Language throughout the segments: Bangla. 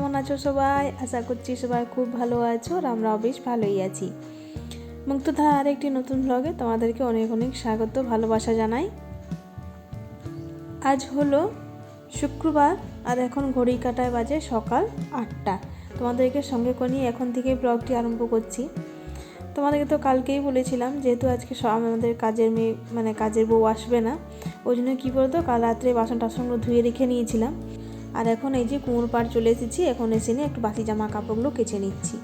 কেমন আছো সবাই? আশা করছি সবাই খুব ভালো আছো আর আমরাও বেশ ভালোই আছি। মুক্তধারা আরেকটি নতুন ব্লগে তোমাদেরকে অনেক অনেক স্বাগত, ভালোবাসা জানাই। আজ হলো শুক্রবার আর এখন ঘড়ি কাঁটায় বাজে সকাল 8টা। তোমাদেরকে সঙ্গে করে নিয়ে এখন থেকে ব্লগটি আরম্ভ করছি। তোমাদেরকে তো কালকেই বলেছিলাম, যেহেতু আজকে আমাদের কাজের মেয়ে কাজের বউ আসবে না, ওই জন্য কী বলতো কাল রাত্রে বাসন টাসনগুলো ধুয়ে রেখে নিয়েছিলাম। আর এখন এই যে কুমোর পাড় চলে এসেছি, এখন এসে নিয়ে একটু বাসি জামা কাপড়গুলো কেচে নিচ্ছি।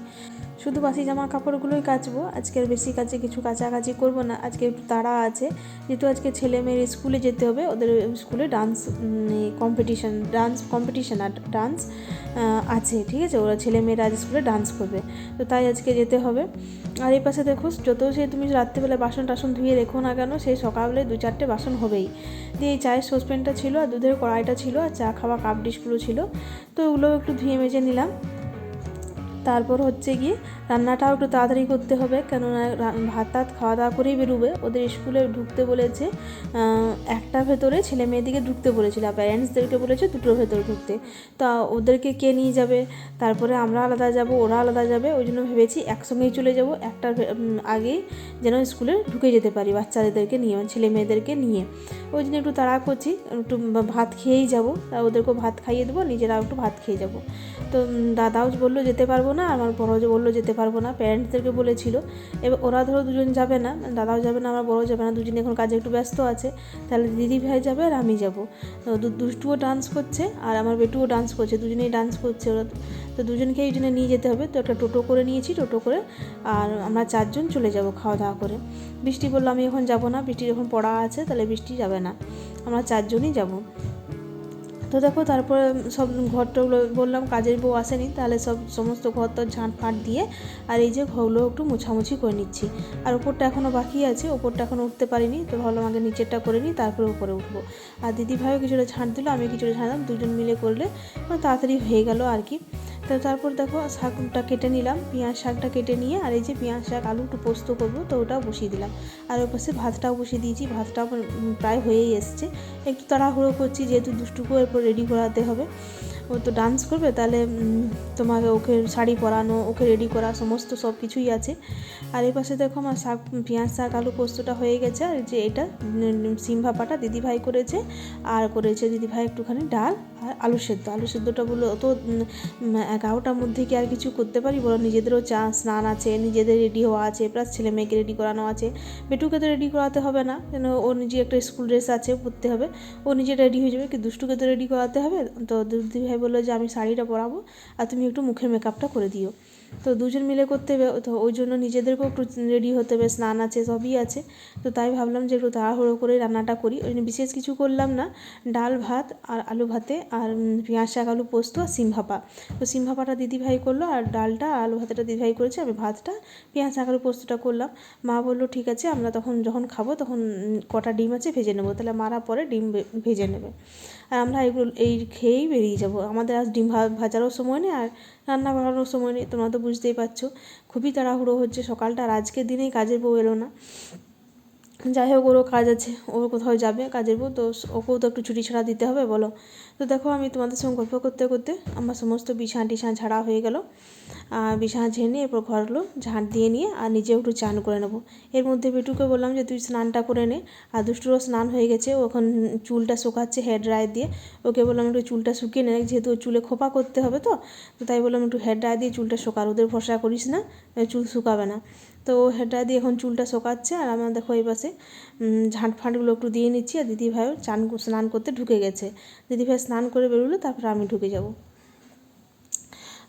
শুধু বাসি জামা কাপড়গুলোই কাচবো, আজকের বেশি কাছে কিছু কাচাকাচি করবো না। আজকে একটু তাড়া আছে, যেহেতু আজকে ছেলে মেয়ের স্কুলে যেতে হবে, ওদের স্কুলে ডান্স কম্পিটিশন আর ডান্স আছে, ঠিক আছে। ওরা ছেলে মেয়েরা আজ স্কুলে ডান্স করবে, তো তাই আজকে যেতে হবে। আর এই পাশে দেখো, যত সে তুমি রাত্রিবেলা বাসন টাসন ধুয়ে রেখো না কেন, সেই সকালবেলায় 2-4টে বাসন হবেই। দিয়ে এই চায়ের সসপ্যানটা ছিল আর দুধের কড়াইটা ছিল আর চা খাওয়া কাপ ডিশগুলো ছিল, তো ওগুলোও একটু ধুয়ে মেজে নিলাম। তারপর হচ্ছে গিয়ে রান্নাটাও একটু তাড়াতাড়ি করতে হবে, কেননা ভাত টাত খাওয়া দাওয়া করেই বেরোবে। ওদের স্কুলে ঢুকতে বলেছে 1টার ভেতরে, ছেলে মেয়েদিকে ঢুকতে বলেছিল, আর প্যারেন্টসদেরকে বলেছে 2টোর ভেতরে ঢুকতে। তা ওদেরকে কে নিয়ে যাবে, তারপরে আমরা আলাদা যাব, ওরা আলাদা যাবে, ওই জন্য ভেবেছি একসঙ্গেই চলে যাব, 1টার আগেই যেন স্কুলে ঢুকে যেতে পারি বাচ্চাদেরকে নিয়ে, ছেলে মেয়েদেরকে নিয়ে। ওই জন্য একটু তাড়া করছি, একটু ভাত খেয়েই যাব, ওদেরকেও ভাত খাইয়ে দেবো, নিজেরাও একটু ভাত খেয়ে যাব। তো দাদাও বললো যেতে পারবো না, আমার বড় যে বললো যেতে পারবো না, প্যারেন্টসদেরকে বলেছিল। এবার ওরা ধরো দুজন যাবে না, দাদাও যাবে না, আমার বড় যাবে না, দুজনে এখন কাজে একটু ব্যস্ত আছে, তাহলে দিদি ভাই যাবে আর আমি যাব। দুষ্টুও ডান্স করছে আর আমার বেটুও ডান্স করছে, দুজনেই ডান্স করছে ওরা, তো দুজনকে এই জন্য নিয়ে যেতে হবে। তো একটা টোটো করে নিয়েছি, টোটো করে আর আমরা 4 জন চলে যাব খাওয়া দাওয়া করে। বৃষ্টি বললো আমি এখন যাব না, বৃষ্টি যখন পড়া আছে তাহলে বৃষ্টি যাবে না, আমরা 4 জনই যাব। তো দেখো, তারপরে সব ঘরটাগুলো বললাম কাজের বউ আসেনি, তাহলে সমস্ত ঘর তো ঝাঁট ফাঁট দিয়ে আর এই যে ঘরগুলো একটু মোছামুছি করে নিচ্ছি। আর ওপরটা এখনও বাকি আছে, ওপরটা এখনও উঠতে পারিনি, তো ভাবলাম আগে নিচেরটা করে নিই, তারপরে উপরে উঠবো। আর দিদিভাইও কিছুটা ঝাঁট দিল, আমি কিছুটা ঝাঁটলাম, দুজন মিলে করলে তাড়াতাড়ি হয়ে গেল আর কি। তো তারপর দেখো শাকটা কেটে নিলাম, পেঁয়াজ শাকটা কেটে নিয়ে, আর এই যে পেঁয়াজ শাক আলু একটু পোস্ত করবো, তো ওটাও বসিয়ে দিলাম। আর ওর পাশে ভাতটাও বসিয়ে দিয়েছি, ভাতটাও প্রায় হয়েই এসছে। একটু তাড়াহুড়ো করছি, যেহেতু দুষ্টুকেও এরপর রেডি করাতে হবে, ও তো ডান্স করবে, তাহলে তোমাকে ওকে শাড়ি পরানো, ওকে রেডি করা, সমস্ত সব কিছুই আছে। আর এই পাশে দেখো আমার শাক, পেঁয়াজ শাক আলু পোস্তটা হয়ে গেছে। আর যে এটা সিম ভাপাটা দিদিভাই করেছে, আর করেছে দিদিভাই একটুখানি ডাল আর আলু সেদ্ধটা বলো অত 11টার মধ্যে কি আর কিছু করতে পারি বলো? নিজেদেরও স্নান আছে, নিজেদের রেডি হওয়া আছে, প্লাস ছেলে মেয়েকে রেডি করানো আছে। বেটুকে তো রেডি করাতে হবে না, কেন ওর নিজে একটা স্কুল ড্রেস আছে পরতে হবে, ও নিজে রেডি হয়ে যাবে, কি দুষ্টুকে তো রেডি করাতে হবে। তো দিদিভাই বললো যে আমি শাড়িটা পরাবো আর তুমি একটু মুখের মেকআপটা করে দিও। তো দুজন মিলে করতে হবে, তো ওই জন্য নিজেদেরকেও একটু রেডি হতে হবে, স্নান আছে, সবই আছে। তো তাই ভাবলাম যে একটু তাড়াহুড়ো করে রান্নাটা করি, ওই জন্য বিশেষ কিছু করলাম না, ডাল ভাত আর আলু ভাতে আর পেঁয়াজ শাক আলু পোস্ত আর সিম ভাপা। তো সিম ভাপাটা দিদিভাই করলো, আর ডালটা আলু ভাতেটা দিদিভাই করেছে, আমি ভাতটা পেঁয়াজ শাক আলু পোস্তটা করলাম। মা বললো ঠিক আছে, আমরা যখন খাবো তখন কটা ডিম আছে ভেজে নেবো, তাহলে মারা পরে ডিম ভেজে নেবে, আর আমরা এগুলো খেয়েই বেরিয়ে যাব। আমাদের আজ ডিম ভাজারও সময় নেই আর রান্না বাড়ানোর সময় নেই, তোমরা তো বুঝতেই পারছো। খুবই তাড়াহুড়ো হচ্ছে সকালটা, আর আজকের দিনেই কাজের বউ এলো না। যাই হোক, ওরও কাজ আছে, ও কোথাও যাবে কাজের বউ, তো ওকেও তো একটু ছুটি ছাড়া দিতে হবে বলো। তো দেখো, আমি তোমাদের সঙ্গে গল্প করতে করতে আমার সমস্ত বিছানা টিছানা ঝাড়া হয়ে গেল। বিছানা ঝেড়ে নিয়ে এরপর ঘরগুলো ঝাঁট দিয়ে নিয়ে আর নিজেও একটু চান করে নেবো। এর মধ্যে বেটুকে বললাম যে তুই স্নানটা করে নে, আর দুষ্টুরও স্নান হয়ে গেছে, ও এখন চুলটা শুকাচ্ছে হেয়ার ড্রায়ার দিয়ে। ওকে বললাম একটু চুলটা শুকিয়ে নে, যেহেতু চুলে খোপা করতে হবে, তো তাই বললাম একটু হেয়ার ড্রায়ার দিয়ে চুলটা শোকা, ওদের ভরসা করিস না, চুল শুকাবে না। তো হেয়ার ড্রায়ার দিয়ে এখন চুলটা শোকাচ্ছে, আর আমার দেখো এই পাশে ঝাঁট ফাঁটগুলো একটু দিয়ে নিচ্ছি। আর দিদিভাইও স্নান করতে ঢুকে গেছে, দিদিভাই স্নান করে বেরোলে তারপরে আমি ঢুকে যাব।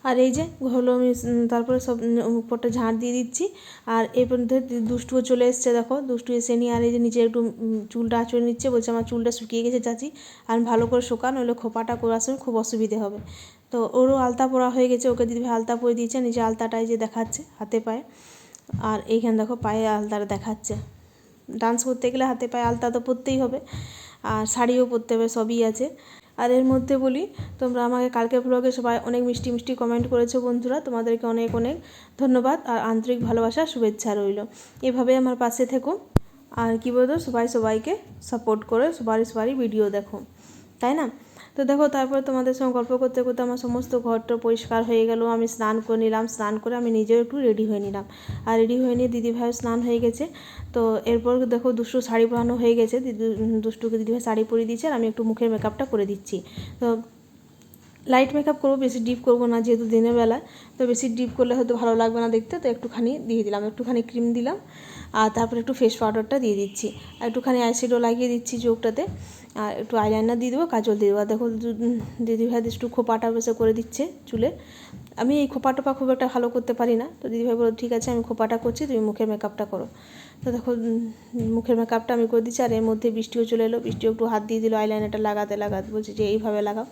আর এই যে হলো আমি তারপরে সব উপরটা ঝাঁট দিয়ে দিচ্ছি। আর এর মধ্যে দুষ্টুও চলে এসছে, দেখো দুষ্টু এসে নিয়ে আর এই যে নিচে একটু চুলটা আঁচড়ে নিচ্ছে, বলছে আমার চুলটা শুকিয়ে গেছে চাচি, আর ভালো করে শোকান, নইলে খোপাটা করার সময় খুব অসুবিধে হবে। তো ওরও আলতা পরা হয়ে গেছে, ওকে দিদিভাই আলতা পরে দিয়েছে, নিচে আলতাটাই যে দেখাচ্ছে হাতে পায়ে, আর এইখানে দেখো পায়ে আলতাটা দেখাচ্ছে। ডান্স করতে গেলে হাতে পায়ে আলতা তো পরতেই হবে, আর শাড়িও পরতে হবে, সবই আছে। আর এর মধ্যে বলি, তোমরা আমাকে কালকে ব্লগে সবাই অনেক মিষ্টি মিষ্টি কমেন্ট করেছো বন্ধুরা, তোমাদেরকে অনেক অনেক ধন্যবাদ আর আন্তরিক ভালোবাসা শুভেচ্ছা রইল। এভাবে আমার পাশে থেকো, আর কী বলতো সবাইকে সাপোর্ট করে সবারই ভিডিও দেখো, তাই না? তো দেখো তারপর তোমাদের সঙ্গে গল্প করতে করতে আমার সমস্ত ঘরটা পরিষ্কার হয়ে গেল। আমি স্নান করে নিলাম, স্নান করে আমি নিজেও একটু রেডি হয়ে নিলাম। আর রেডি হয়ে নিয়ে দিদিভাইয়ের স্নান হয়ে গেছে। তো এরপর দেখো দুষ্টু শাড়ি পরানো হয়ে গেছে, দুষ্টুকে দিদিভাই শাড়ি পরিয়ে দিচ্ছে আর আমি একটু মুখের মেকআপটা করে দিচ্ছি। তো লাইট মেকআপ করবো, বেশি ডিপ করবো না যেহেতু দিনের বেলা, তো বেশি ডিপ করলে হয়তো ভালো লাগবে না দেখতে। তো একটুখানি দিয়ে দিলাম, একটুখানি ক্রিম দিলাম আর তারপরে একটু ফেস পাউডারটা দিয়ে দিচ্ছি আর একটুখানি আইশ্যাডো লাগিয়ে দিচ্ছি চোখটাতে আর একটু আইলাইনার দিয়ে দেবো, কাজল দিয়ে দেবো। আর দেখো দিদিভাই একটু খোপাটা বেশি করে দিচ্ছে চুলে। আমি এই খোপাটোপা খুব একটা ভালো করতে পারি না, তো দিদিভাই বলো ঠিক আছে আমি খোপাটা করছি, তুমি মুখের মেকআপটা করো। তো দেখো মুখের মেকআপটা আমি করে দিচ্ছি। আর এর মধ্যে বৃষ্টিও চলে এলো, বৃষ্টিও একটু হাত দিয়ে দিল আইলাইনারটা লাগাতে লাগাতে, বলছি যে এইভাবে লাগাও।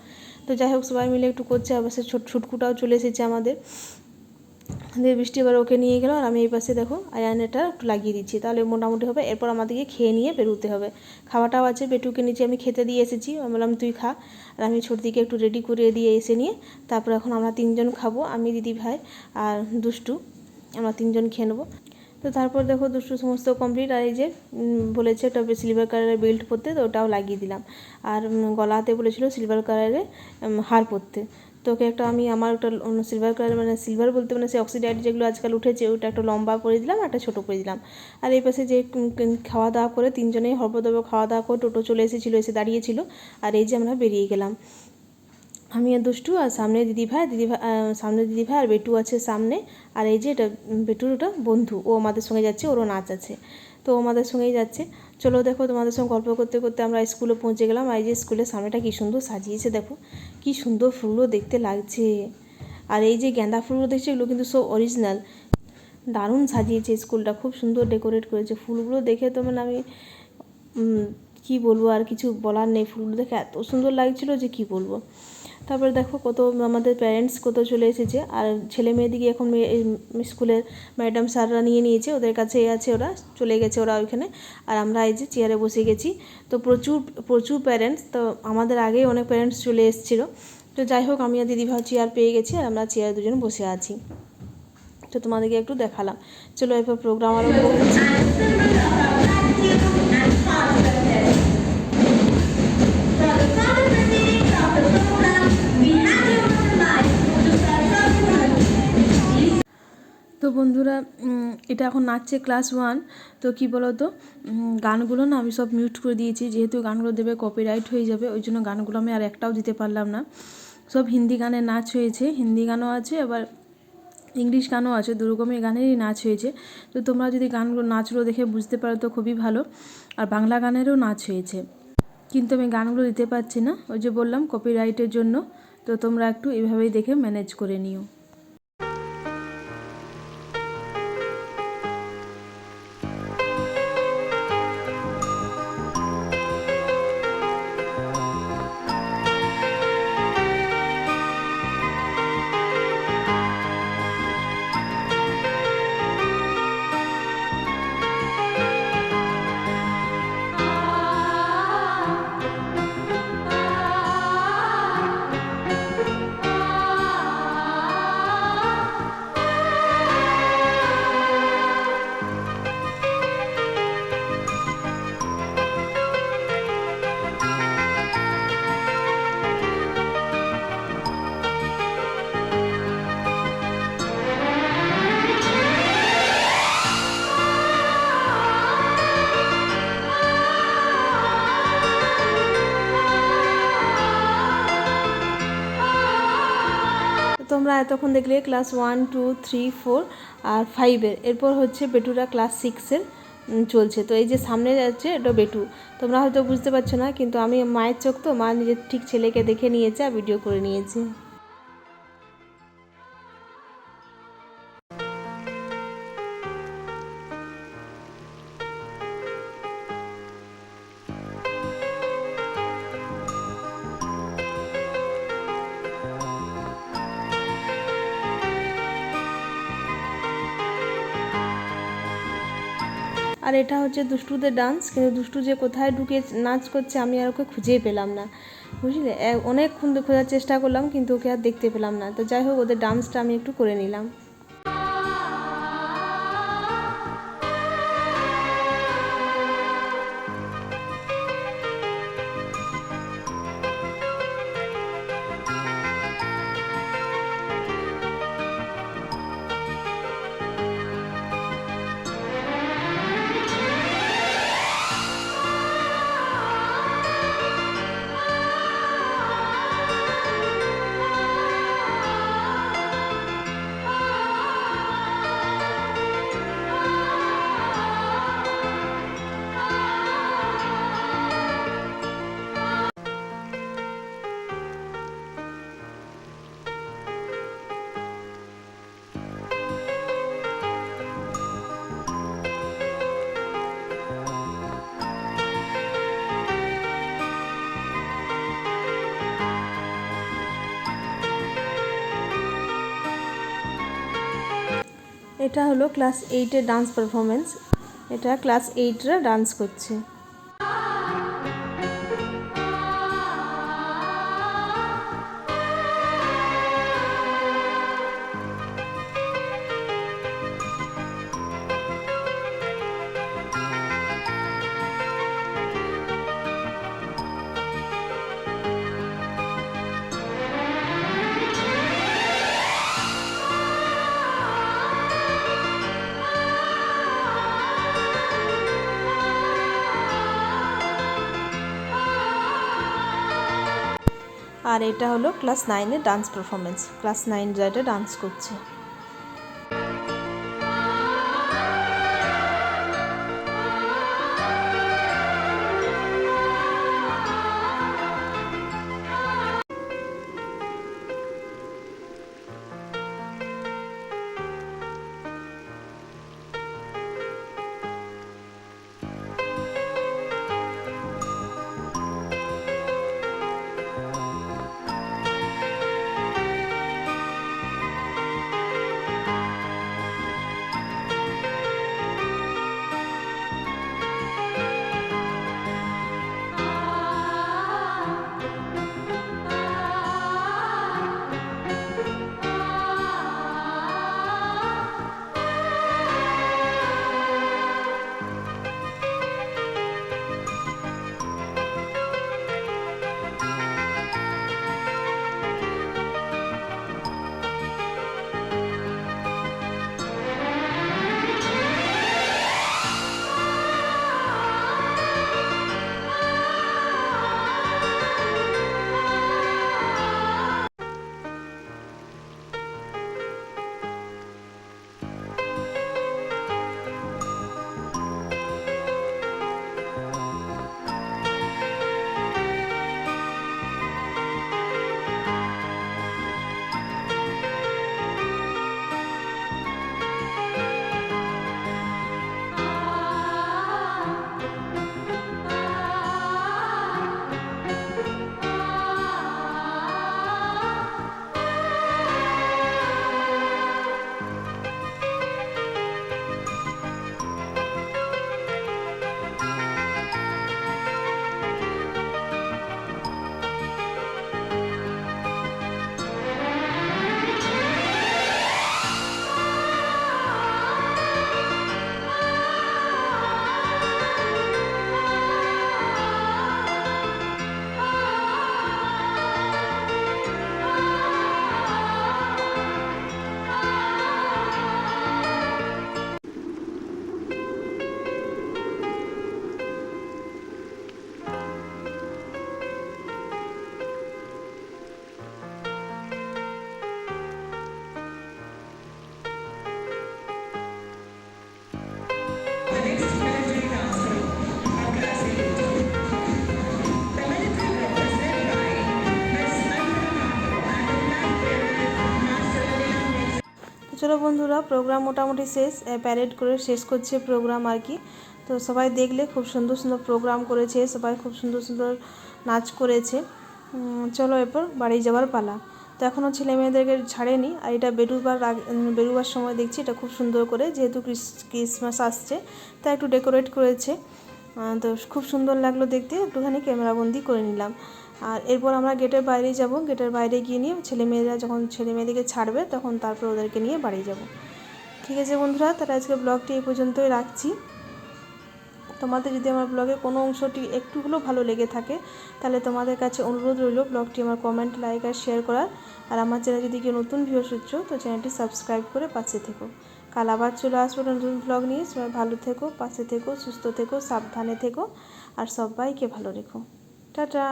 তো যাই হোক সবাই মিলে একটু করছে। অবশ্যই ছুটকুটাও চলে এসেছে আমাদের, দিয়ে বৃষ্টি এবার ওকে নিয়ে গেল আর আমি এই পাশে দেখো আইলাইনারটা একটু লাগিয়ে দিচ্ছি, তাহলে মোটামুটি হবে। এরপর আমাদেরকে খেয়ে নিয়ে বেরোতে হবে। খাওয়াটাও আছে, বেটুকে নিচে আমি খেতে দিয়ে এসেছি, আমি বললাম তুই খা। আর আমি ছোটদিকে একটু রেডি করে দিয়ে এসে নিয়ে তারপর এখন আমরা তিনজন খাবো, আমি দিদিভাই আর দুষ্টু, আমরা তিনজন খেয়ে নেবো। তো তারপর দেখো দুষ্টু সমস্ত কমপ্লিট। আর এই যে বলেছে একটা সিলভার কালারের বেল্ট পরতে, তো ওটাও লাগিয়ে দিলাম। আর গলাতে বলেছিল সিলভার কালারের হার পরতে, তো ওকে একটা আমি আমার একটা সিলভার কালার মানে সিলভার বলতে মানে সে অক্সিডাইড যেগুলো আজকাল উঠেছে ওটা একটা লম্বা করে দিলাম, একটা ছোটো করে দিলাম। আর এই পাশে যে খাওয়া দাওয়া করে তিনজনেই হবদব খাওয়া দাওয়া করে টোটো চলে এসেছিলো, এসে দাঁড়িয়েছিল। আর এই যে আমরা বেরিয়ে গেলাম, আমি আর দুষ্টু আর সামনে দিদিভাই সামনে দিদিভাই আর বেটু আছে সামনে। আর এই যে এটা বেটুর ওটা বন্ধু, ও আমাদের সঙ্গে যাচ্ছে, ওরও নাচ আছে, তো আমাদের সঙ্গেই যাচ্ছে। চলো দেখো তোমাদের সঙ্গে গল্প করতে করতে আমরা স্কুলে পৌঁছে গেলাম। আর এই যে স্কুলের সামনেটা কী সুন্দর সাজিয়েছে, দেখো কী সুন্দর ফুলও দেখতে লাগছে। আর এই যে গাঁদা ফুলগুলো দেখছি এগুলো কিন্তু সব অরিজিনাল, দারুণ সাজিয়েছে স্কুলটা, খুব সুন্দর ডেকোরেট করেছে। ফুলগুলো দেখে তো মানে আমি কী বলবো, আর কিছু বলার নেই। ফুলগুলো দেখে এত সুন্দর লাগছিলো যে কী বলবো। তারপরে দেখো কত আমাদের প্যারেন্টস কত চলে এসেছে। আর ছেলে মেয়েদিকে এখন স্কুলের ম্যাডাম স্যাররা নিয়ে নিয়েছে, ওদের কাছে আছে, ওরা চলে গেছে ওরা ওইখানে। আর আমরা এই যে চেয়ারে বসে গেছি। তো প্রচুর প্রচুর প্যারেন্টস, তো আমাদের আগেই অনেক প্যারেন্টস চলে এসেছিলো। তো যাই হোক আমি আর দিদিভাই চেয়ার পেয়ে গেছি আর আমরা চেয়ারে দুজন বসে আছি। তো তোমাদেরকে একটু দেখালাম। চলো এরপর প্রোগ্রাম আরম্ভ করছি। তো বন্ধুরা এটা এখন নাচছে ক্লাস 1। তো কী বলো তো, গানগুলো না আমি সব মিউট করে দিয়েছি, যেহেতু গানগুলো দেবে কপিরাইট হয়ে যাবে, ওই জন্য গানগুলো আমি আর একটাও দিতে পারলাম না। সব হিন্দি গানে নাচ হয়েছে, হিন্দি গানও আছে আবার ইংলিশ গানও আছে, দু রকমের গানেরই নাচ হয়েছে। তো তোমরা যদি গানগুলো নাচগুলো দেখে বুঝতে পারো তো খুবই ভালো। আর বাংলা গানেরও নাচ হয়েছে, কিন্তু আমি গানগুলো দিতে পারছি না, ওই যে বললাম কপিরাইটের জন্য। তো তোমরা একটু এভাবেই দেখে ম্যানেজ করে নিও। তোমরা এতক্ষণ দেখলে ক্লাস 1, 2, 3, 4 আর 5-এর, এরপর হচ্ছে বেটুরা ক্লাস 6-এর চলছে। তো এই যে সামনে যাচ্ছে এটা বেটু, তোমরা হয়তো বুঝতে পারছো না, কিন্তু আমি মায়ের চোখ তো, মা নিজের ঠিক ছেলেকে দেখে নিয়েছে আর ভিডিও করে নিয়েছে। আর এটা হচ্ছে দুষ্টুদের ডান্স, কিন্তু দুষ্টু যে কোথায় ঢুকে নাচ করছে আমি আর ওকে খুঁজেই পেলাম না, বুঝলে। অনেকক্ষণ খোঁজার চেষ্টা করলাম কিন্তু ওকে আর দেখতে পেলাম না। তো যাই হোক ওদের ডান্সটা আমি একটু করে নিলাম। এটা হলো ক্লাস 8-এর ডান্স পারফরমেন্স। এটা ক্লাস 8রা ডান্স করছে। আর এটা হলো ক্লাস 9-এর ডান্স পারফরমেন্স। ক্লাস 9 যারা ডান্স করছে। চলো বন্ধুরা, প্রোগ্রাম মোটামুটি শেষ, প্যারেড করে শেষ করছে প্রোগ্রাম আর কি। তো সবাই দেখলে খুব সুন্দর সুন্দর প্রোগ্রাম করেছে, সবাই খুব সুন্দর সুন্দর নাচ করেছে। চলো এরপর বাড়ি যাওয়ার পালা। তো এখনও ছেলে মেয়েদেরকে ছাড়েনি। আর এটা বেরোবার সময় দেখছি এটা খুব সুন্দর করে, যেহেতু ক্রিসমাস আসছে তা একটু ডেকোরেট করেছে। তো খুব সুন্দর লাগলো দেখতে, একটুখানি ক্যামেরাবন্দি করে নিলাম। আর এরপর আমরা গেটের বাইরে যাব। গেটের বাইরে গিয়ে নিয়ে ছেলেমেয়েরা যখন ছেলেমেয়েদেরকে ছাড়বে তখন তারপর ওদেরকে নিয়ে বাড়ি যাব। ঠিক আছে বন্ধুরা, তাহলে আজকে ব্লগটি এই পর্যন্তই রাখছি। তোমাদের যদি আমার ব্লগের কোনো অংশটি একটু হলেও ভালো লেগে থাকে তাহলে তোমাদের কাছে অনুরোধ রইল ব্লগটি আমার কমেন্ট, লাইক আর শেয়ার করার। আর আমার চ্যানেল যদি কেউ নতুন ভিউয়ার্স হচ্ছ তো চ্যানেলটি সাবস্ক্রাইব করে পাশে থেকো। কাল আবার চলে আসবো নতুন ব্লগ নিয়ে। সবাই ভালো থেকো, পাশে থেকো, সুস্থ থেকো, সাবধানে থেকো আর সবাইকে ভালো রেখো। টাটা।